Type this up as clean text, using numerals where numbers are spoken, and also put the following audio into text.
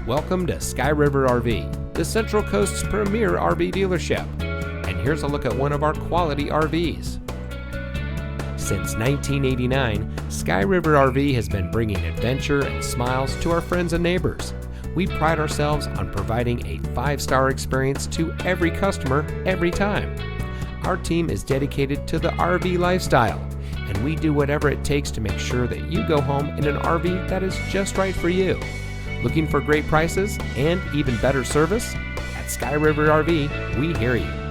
Welcome to Sky River RV, the Central Coast's premier RV dealership. And here's a look at one of our quality RVs. Since 1989, Sky River RV has been bringing adventure and smiles to our friends and neighbors. We pride ourselves on providing a 5-star experience to every customer every time. Our team is dedicated to the RV lifestyle, and we do whatever it takes to make sure that you go home in an RV that is just right for you. Looking for great prices and even better service? At Sky River RV, we hear you.